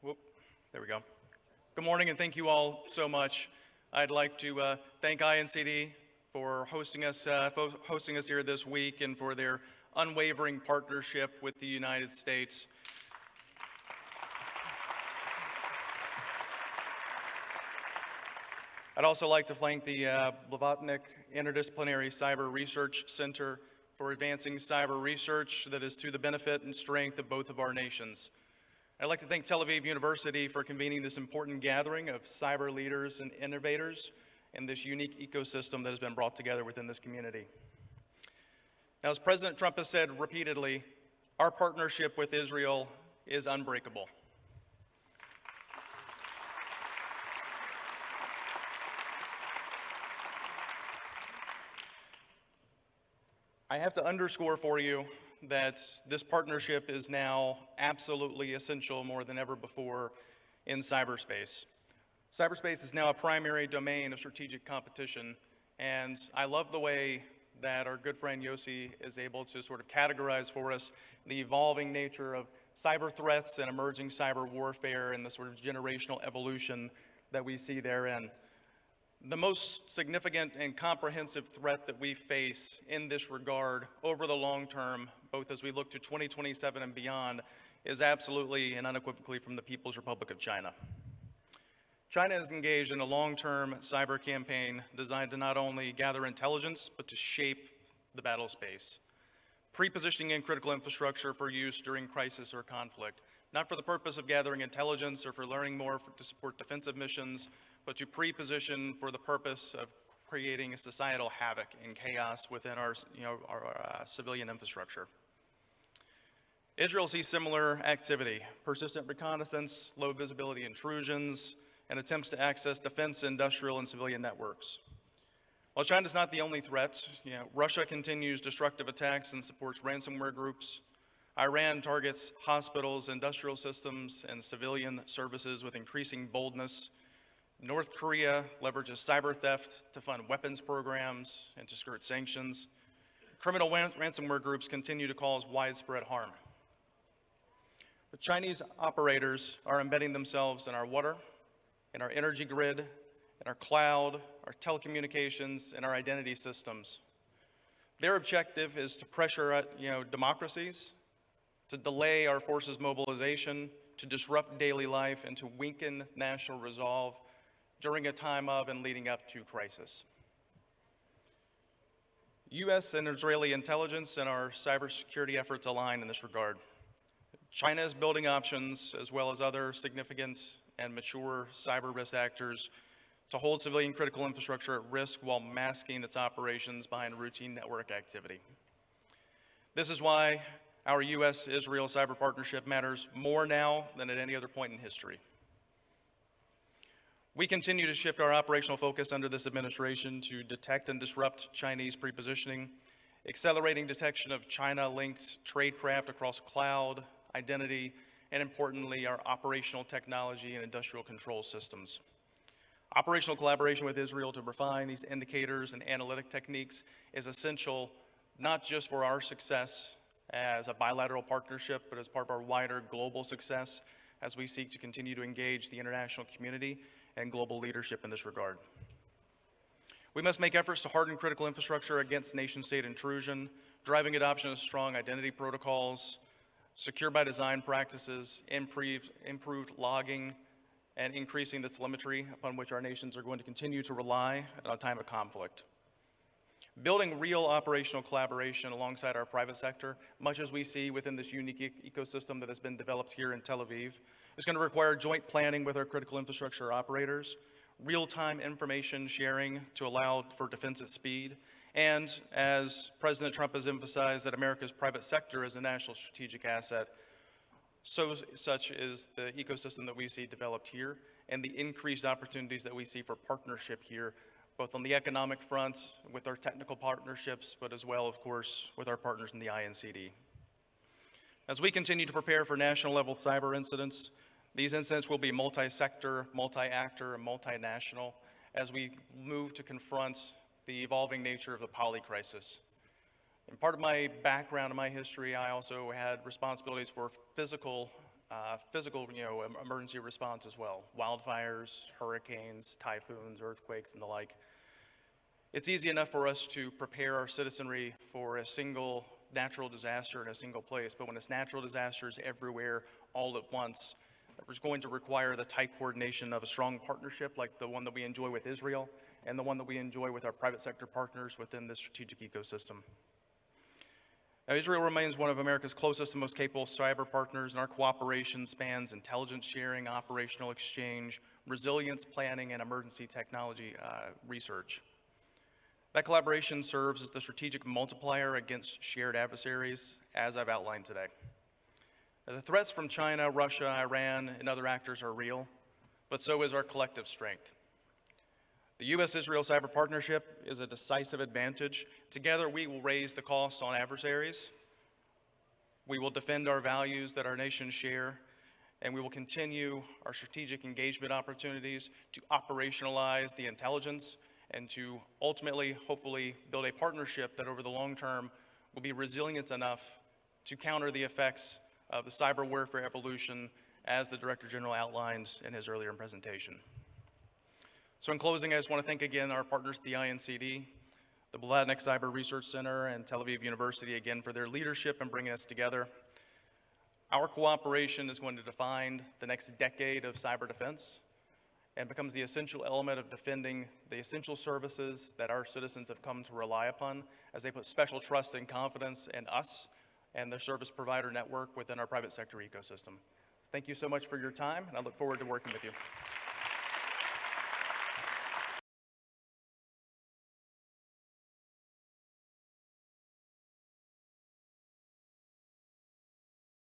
Whoop, there we go. Good morning, and thank you all so much. I'd like to thank INCD for hosting us here this week and for their unwavering partnership with the United States. I'd also like to thank the Blavatnik Interdisciplinary Cyber Research Center for advancing cyber research that is to the benefit and strength of both of our nations. I'd like to thank Tel Aviv University for convening this important gathering of cyber leaders and innovators in this unique ecosystem that has been brought together within this community. Now, as President Trump has said repeatedly, our partnership with Israel is unbreakable. I have to underscore for you that this partnership is now absolutely essential more than ever before in cyberspace. Cyberspace is now a primary domain of strategic competition, and I love the way that our good friend Yossi is able to sort of categorize for us the evolving nature of cyber threats and emerging cyber warfare and the sort of generational evolution that we see therein. The most significant and comprehensive threat that we face in this regard over the long term, both as we look to 2027 and beyond, is absolutely and unequivocally from the People's Republic of China. China is engaged in a long-term cyber campaign designed to not only gather intelligence, but to shape the battle space, pre-positioning in critical infrastructure for use during crisis or conflict, not for the purpose of gathering intelligence or for learning more to support defensive missions, but to pre-position for the purpose of creating a societal havoc and chaos within our civilian infrastructure. Israel sees similar activity: persistent reconnaissance, low visibility intrusions, and attempts to access defense, industrial, and civilian networks. While China is not the only threat, Russia continues destructive attacks and supports ransomware groups. Iran targets hospitals, industrial systems, and civilian services with increasing boldness. North Korea leverages cyber theft to fund weapons programs and to skirt sanctions. Criminal ransomware groups continue to cause widespread harm. The Chinese operators are embedding themselves in our water, in our energy grid, in our cloud, our telecommunications, and our identity systems. Their objective is to pressure democracies, to delay our forces' mobilization, to disrupt daily life, and to weaken national resolve during a time of and leading up to crisis. U.S. and Israeli intelligence and our cybersecurity efforts align in this regard. China is building options, as well as other significant and mature cyber risk actors, to hold civilian critical infrastructure at risk while masking its operations behind routine network activity. This is why our U.S.-Israel cyber partnership matters more now than at any other point in history. We continue to shift our operational focus under this administration to detect and disrupt Chinese pre-positioning, accelerating detection of China-linked tradecraft across cloud, identity, and importantly, our operational technology and industrial control systems. Operational collaboration with Israel to refine these indicators and analytic techniques is essential, not just for our success as a bilateral partnership, but as part of our wider global success as we seek to continue to engage the international community and global leadership in this regard. We must make efforts to harden critical infrastructure against nation-state intrusion, driving adoption of strong identity protocols, secure by design practices, improved logging, and increasing the telemetry upon which our nations are going to continue to rely at a time of conflict. Building real operational collaboration alongside our private sector, much as we see within this unique ecosystem that has been developed here in Tel Aviv, is going to require joint planning with our critical infrastructure operators, real-time information sharing to allow for defense at speed, and as President Trump has emphasized that America's private sector is a national strategic asset, such is the ecosystem that we see developed here and the increased opportunities that we see for partnership here, both on the economic front with our technical partnerships, but as well, of course, with our partners in the INCD. As we continue to prepare for national-level cyber incidents, these incidents will be multi-sector, multi-actor, and multinational as we move to confront the evolving nature of the poly crisis. And part of my background and my history, I also had responsibilities for physical physical, emergency response as well. Wildfires, hurricanes, typhoons, earthquakes, and the like. It's easy enough for us to prepare our citizenry for a single natural disaster in a single place, but when it's natural disasters everywhere all at once, it's going to require the tight coordination of a strong partnership like the one that we enjoy with Israel and the one that we enjoy with our private sector partners within the strategic ecosystem. Now, Israel remains one of America's closest and most capable cyber partners, and our cooperation spans intelligence sharing, operational exchange, resilience planning, and emergency technology research. That collaboration serves as the strategic multiplier against shared adversaries, as I've outlined today. Now, the threats from China, Russia, Iran, and other actors are real, but so is our collective strength. The U.S.-Israel cyber partnership is a decisive advantage. Together, we will raise the costs on adversaries. We will defend our values that our nations share, and we will continue our strategic engagement opportunities to operationalize the intelligence and to ultimately, hopefully, build a partnership that over the long term will be resilient enough to counter the effects of the cyber warfare evolution as the Director General outlines in his earlier presentation. So in closing, I just want to thank again our partners at the INCD, the Blavatnik Cyber Research Center, and Tel Aviv University again for their leadership in bringing us together. Our cooperation is going to define the next decade of cyber defense and becomes the essential element of defending the essential services that our citizens have come to rely upon as they put special trust and confidence in us and the service provider network within our private sector ecosystem. Thank you so much for your time, and I look forward to working with you.